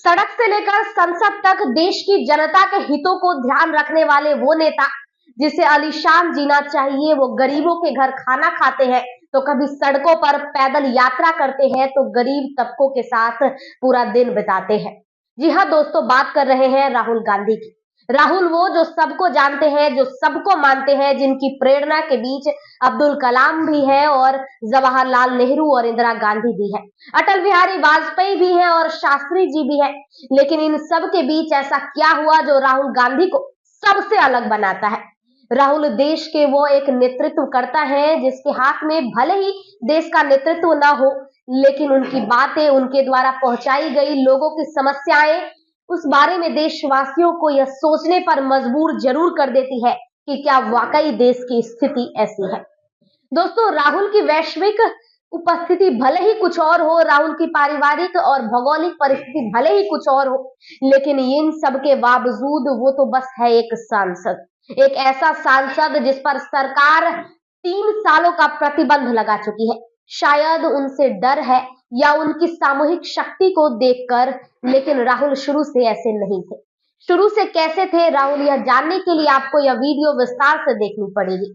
सड़क से लेकर संसद तक देश की जनता के हितों को ध्यान रखने वाले वो नेता जिसे आलीशान जीना चाहिए, वो गरीबों के घर खाना खाते हैं तो कभी सड़कों पर पैदल यात्रा करते हैं तो गरीब तबकों के साथ पूरा दिन बिताते हैं। जी हाँ दोस्तों, बात कर रहे हैं राहुल गांधी की। राहुल वो जो सबको जानते हैं, जो सबको मानते हैं, जिनकी प्रेरणा के बीच अब्दुल कलाम भी है और जवाहरलाल नेहरू और इंदिरा गांधी भी है, अटल बिहारी वाजपेयी भी है और शास्त्री जी भी है। लेकिन इन सब के बीच ऐसा क्या हुआ जो राहुल गांधी को सबसे अलग बनाता है? राहुल देश के वो एक नेतृत्व करता है जिसके हाथ में भले ही देश का नेतृत्व ना हो, लेकिन उनकी बातें, उनके द्वारा पहुंचाई गई लोगों की समस्याएं उस बारे में देशवासियों को यह सोचने पर मजबूर जरूर कर देती है कि क्या वाकई देश की स्थिति ऐसी है। दोस्तों, राहुल की वैश्विक उपस्थिति भले ही कुछ और हो, राहुल की पारिवारिक और भौगोलिक परिस्थिति भले ही कुछ और हो, लेकिन इन सब के बावजूद वो तो बस है एक सांसद, एक ऐसा सांसद जिस पर सरकार 3 सालों का प्रतिबंध लगा चुकी है। शायद उनसे डर है या उनकी सामूहिक शक्ति को देखकर, लेकिन राहुल शुरू से ऐसे नहीं थे। शुरू से कैसे थे राहुल, यह जानने के लिए आपको यह वीडियो विस्तार से देखनी पड़ेगी।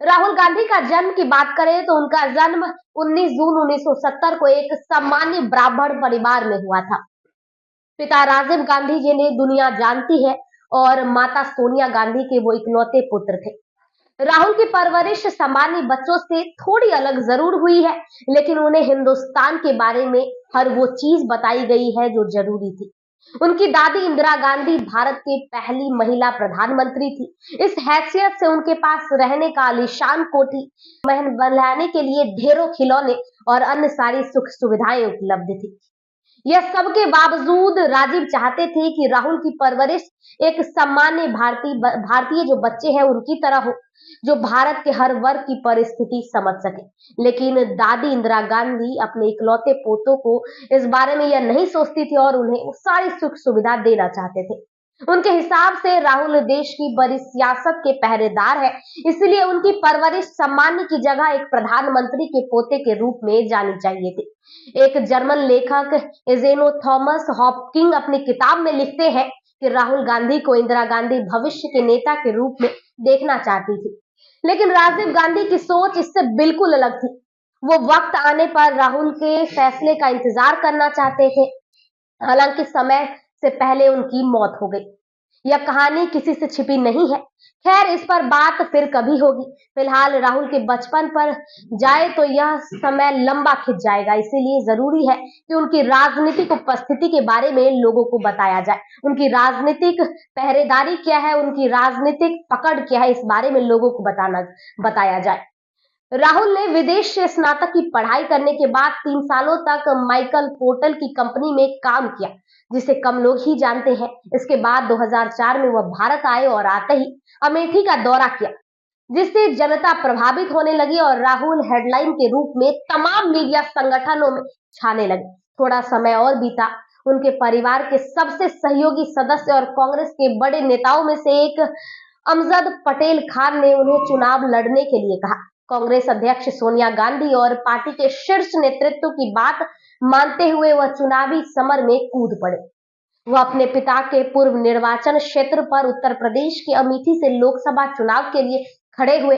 राहुल गांधी का जन्म की बात करें तो उनका जन्म 19 जून 1970 को एक सामान्य ब्राह्मण परिवार में हुआ था। पिता राजीव गांधी जिन्हें दुनिया जानती है और माता सोनिया गांधी के वो इकलौते पुत्र थे। राहुल की परवरिश सामान्य बच्चों से थोड़ी अलग जरूर हुई है, लेकिन उन्हें हिंदुस्तान के बारे में हर वो चीज बताई गई है जो जरूरी थी। उनकी दादी इंदिरा गांधी भारत की पहली महिला प्रधानमंत्री थी। इस हैसियत से उनके पास रहने का आलीशान कोठी, महल बनाने के लिए ढेरों खिलौने और अन्य सारी सुख सुविधाएं उपलब्ध थी। यह सबके बावजूद राजीव चाहते थे कि राहुल की परवरिश एक सामान्य भारतीय जो बच्चे हैं उनकी तरह हो, जो भारत के हर वर्ग की परिस्थिति समझ सके। लेकिन दादी इंदिरा गांधी अपने इकलौते पोतों को इस बारे में यह नहीं सोचती थी और उन्हें सारी सुख सुविधा देना चाहते थे। उनके हिसाब से राहुल देश की बड़ी सियासत के पहरेदार है, इसलिए उनकी परवरिश सामान्य की जगह एक प्रधानमंत्री के पोते के रूप में जानी चाहिए थी। एक जर्मन लेखक एजेनो थॉमस हॉपकिंग अपनी किताब में लिखते हैं कि राहुल गांधी को इंदिरा गांधी भविष्य के नेता के रूप में देखना चाहती थी, लेकिन राजीव गांधी की सोच इससे बिल्कुल अलग थी। वो वक्त आने पर राहुल के फैसले का इंतजार करना चाहते थे। हालांकि समय से पहले उनकी मौत हो गई। यह कहानी किसी से छिपी नहीं है। खैर, इस पर बात फिर कभी होगी। फिलहाल राहुल के बचपन पर जाए तो यह समय लंबा खिंच जाएगा, इसीलिए जरूरी है कि उनकी राजनीतिक उपस्थिति के बारे में लोगों को बताया जाए। उनकी राजनीतिक पहरेदारी क्या है, उनकी राजनीतिक पकड़ क्या है, इस बारे में लोगों को बताया जाए। राहुल ने विदेश से स्नातक की पढ़ाई करने के बाद 3 सालों तक माइकल पोर्टल की कंपनी में काम किया, जिसे कम लोग ही जानते हैं। इसके बाद 2004 में वह भारत आए और आते ही अमेठी का दौरा किया, जिससे जनता प्रभावित होने लगी और राहुल हेडलाइन के रूप में तमाम मीडिया संगठनों में छाने लगे। थोड़ा समय और बीता, उनके परिवार के सबसे सहयोगी सदस्य और कांग्रेस के बड़े नेताओं में से एक अमजद पटेल खान ने उन्हें चुनाव लड़ने के लिए कहा। कांग्रेस अध्यक्ष सोनिया गांधी और पार्टी के शीर्ष नेतृत्व की बात मानते हुए वह चुनावी समर में कूद पड़े। वह अपने पिता के पूर्व निर्वाचन क्षेत्र पर उत्तर प्रदेश के अमेठी से लोकसभा चुनाव के लिए खड़े हुए।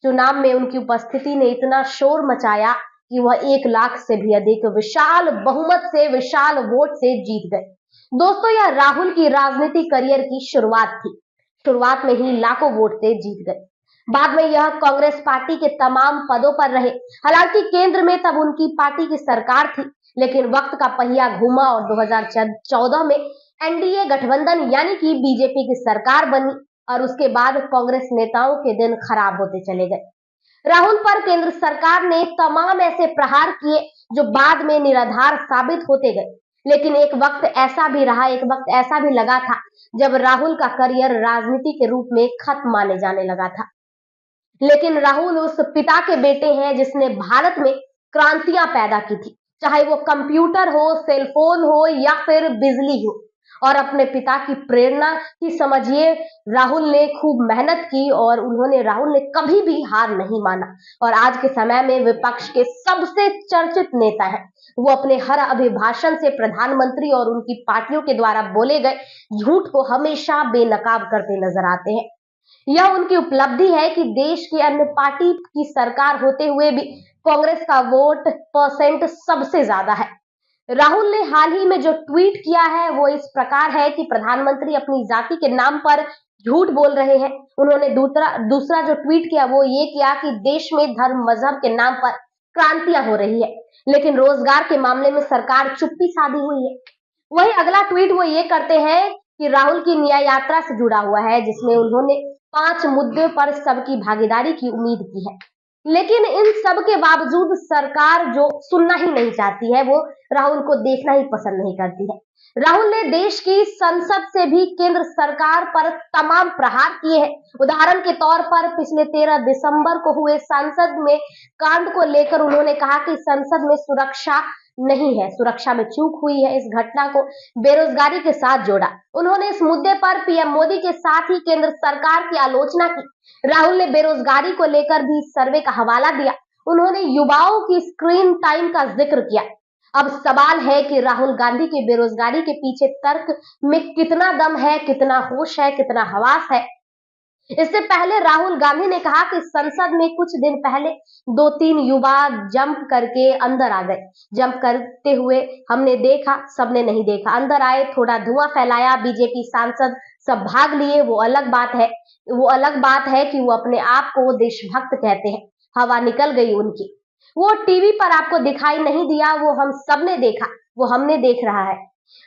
चुनाव में उनकी उपस्थिति ने इतना शोर मचाया कि वह 1 लाख से भी अधिक विशाल बहुमत से, विशाल वोट से जीत गए। दोस्तों, यह राहुल की राजनीतिक करियर की शुरुआत थी। शुरुआत में ही लाखों वोट से जीत गए। बाद में यह कांग्रेस पार्टी के तमाम पदों पर रहे। हालांकि केंद्र में तब उनकी पार्टी की सरकार थी, लेकिन वक्त का पहिया घूमा और 2014 में एनडीए गठबंधन यानी कि बीजेपी की सरकार बनी और उसके बाद कांग्रेस नेताओं के दिन खराब होते चले गए। राहुल पर केंद्र सरकार ने तमाम ऐसे प्रहार किए जो बाद में निराधार साबित होते गए। लेकिन एक वक्त ऐसा भी रहा, एक वक्त ऐसा भी लगा था जब राहुल का करियर राजनीति के रूप में खत्म माने जाने लगा था। लेकिन राहुल उस पिता के बेटे हैं जिसने भारत में क्रांतियां पैदा की थी, चाहे वो कंप्यूटर हो, सेलफोन हो या फिर बिजली हो। और अपने पिता की प्रेरणा ही समझिए। राहुल ने खूब मेहनत की और राहुल ने कभी भी हार नहीं माना और आज के समय में विपक्ष के सबसे चर्चित नेता हैं। वो अपने हर अभिभाषण से प्रधानमंत्री और उनकी पार्टियों के द्वारा बोले गए झूठ को हमेशा बेनकाब करते नजर आते हैं। यह उनकी उपलब्धि है कि देश की अन्य पार्टी की सरकार होते हुए भी कांग्रेस का वोट परसेंट सबसे ज्यादा है। राहुल ने हाल ही में जो ट्वीट किया है वो इस प्रकार है कि प्रधानमंत्री अपनी जाति के नाम पर झूठ बोल रहे हैं। उन्होंने दूसरा जो ट्वीट किया वो ये किया कि देश में धर्म मजहब के नाम पर क्रांतियां हो रही है, लेकिन रोजगार के मामले में सरकार चुप्पी साधी हुई है। वही अगला ट्वीट वो ये करते हैं कि राहुल की न्याय यात्रा से जुड़ा हुआ है, जिसमें उन्होंने 5 मुद्दे पर सबकी भागीदारी की उम्मीद की है, लेकिन इन सब के बावजूद सरकार जो सुनना ही नहीं चाहती है, वो राहुल को देखना ही पसंद नहीं करती है। राहुल ने देश की संसद से भी केंद्र सरकार पर तमाम प्रहार किए हैं। उदाहरण के तौर पर पिछले 13 दिसंबर को हुए संसद में कांड को लेकर उन्होंने कहा कि संसद में सुरक्षा नहीं है, सुरक्षा में चूक हुई है। इस घटना को बेरोजगारी के साथ जोड़ा। उन्होंने इस मुद्दे पर पीएम मोदी के साथ ही केंद्र सरकार की आलोचना की। राहुल ने बेरोजगारी को लेकर भी सर्वे का हवाला दिया। उन्होंने युवाओं की स्क्रीन टाइम का जिक्र किया। अब सवाल है कि राहुल गांधी की बेरोजगारी के पीछे तर्क में कितना दम है, कितना होश है, कितना हवास है। इससे पहले राहुल गांधी ने कहा कि संसद में कुछ दिन पहले 2-3 युवा जंप करके अंदर आ गए। जंप करते हुए हमने देखा, सबने नहीं देखा। अंदर आए, थोड़ा धुआं फैलाया, बीजेपी सांसद सब भाग लिए। वो अलग बात है कि वो अपने आप को देशभक्त कहते हैं। हवा निकल गई उनकी। वो टीवी पर आपको दिखाई नहीं दिया, वो हम सबने देखा, वो हमने देख रहा है।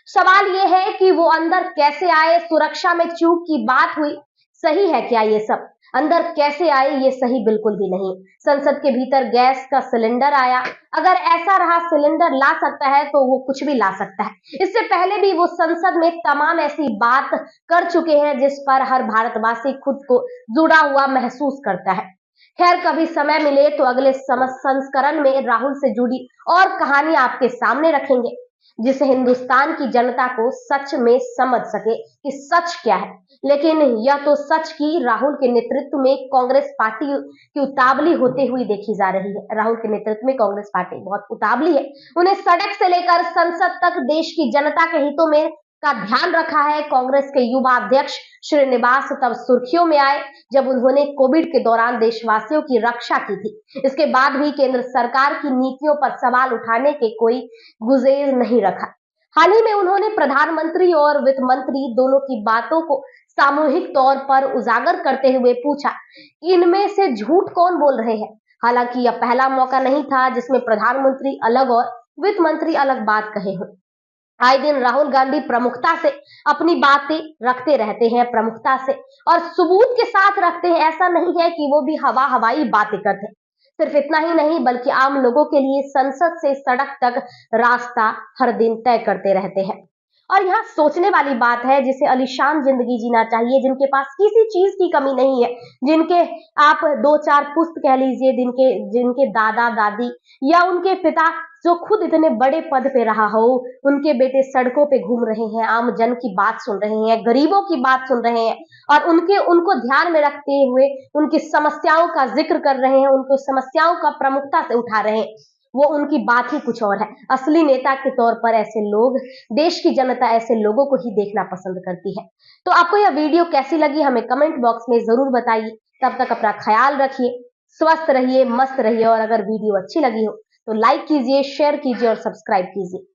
सवाल ये है कि वो अंदर कैसे आए? सुरक्षा में चूक की बात हुई, सही है क्या ये सब? अंदर कैसे आए ये सही बिल्कुल भी नहीं। संसद के भीतर गैस का सिलेंडर आया, अगर ऐसा रहा सिलेंडर ला सकता है तो वो कुछ भी ला सकता है। इससे पहले भी वो संसद में तमाम ऐसी बात कर चुके हैं जिस पर हर भारतवासी खुद को जुड़ा हुआ महसूस करता है। खैर, कभी समय मिले तो अगले संस्करण में राहुल से जुड़ी और कहानियां आपके सामने रखेंगे, जिसे हिंदुस्तान की जनता को सच में समझ सके कि सच क्या है। लेकिन यह तो सच की राहुल के नेतृत्व में कांग्रेस पार्टी की उतावली होते हुई देखी जा रही है। राहुल के नेतृत्व में कांग्रेस पार्टी बहुत उतावली है। उन्हें सड़क से लेकर संसद तक देश की जनता के हितों में का ध्यान रखा है। कांग्रेस के युवा अध्यक्ष श्रीनिवास तब सुर्खियों में आए जब उन्होंने कोविड के दौरान देशवासियों की रक्षा की थी। इसके बाद भी केंद्र सरकार की नीतियों पर सवाल उठाने के कोई गुरेज नहीं रखा। हाल ही में उन्होंने प्रधानमंत्री और वित्त मंत्री दोनों की बातों को सामूहिक तौर पर उजागर करते हुए पूछा, इनमें से झूठ कौन बोल रहे हैं? हालांकि यह पहला मौका नहीं था जिसमें प्रधानमंत्री अलग और वित्त मंत्री अलग बात कहे हों। आए दिन राहुल गांधी प्रमुखता से अपनी बातें रखते रहते हैं, प्रमुखता से और सबूत के साथ रखते हैं। ऐसा नहीं है कि वो भी हवाई बातें करते हैं। सिर्फ इतना ही नहीं बल्कि आम लोगों के लिए संसद से सड़क तक रास्ता हर दिन तय करते रहते हैं। और यहाँ सोचने वाली बात है, जिसे आलीशान जिंदगी जीना चाहिए, जिनके पास किसी चीज की कमी नहीं है, जिनके आप 2-4 पुस्त कह लीजिए, जिनके दादा दादी या उनके पिता जो खुद इतने बड़े पद पे रहा हो, उनके बेटे सड़कों पे घूम रहे हैं, आम जन की बात सुन रहे हैं, गरीबों की बात सुन रहे हैं और उनको ध्यान में रखते हुए उनकी समस्याओं का जिक्र कर रहे हैं, उनको समस्याओं का प्रमुखता से उठा रहे हैं। वो उनकी बात ही कुछ और है। असली नेता के तौर पर ऐसे लोग, देश की जनता ऐसे लोगों को ही देखना पसंद करती है। तो आपको यह वीडियो कैसी लगी हमें कमेंट बॉक्स में जरूर बताइए। तब तक अपना ख्याल रखिए, स्वस्थ रहिए, मस्त रहिए और अगर वीडियो अच्छी लगी हो तो लाइक कीजिए, शेयर कीजिए और सब्सक्राइब कीजिए।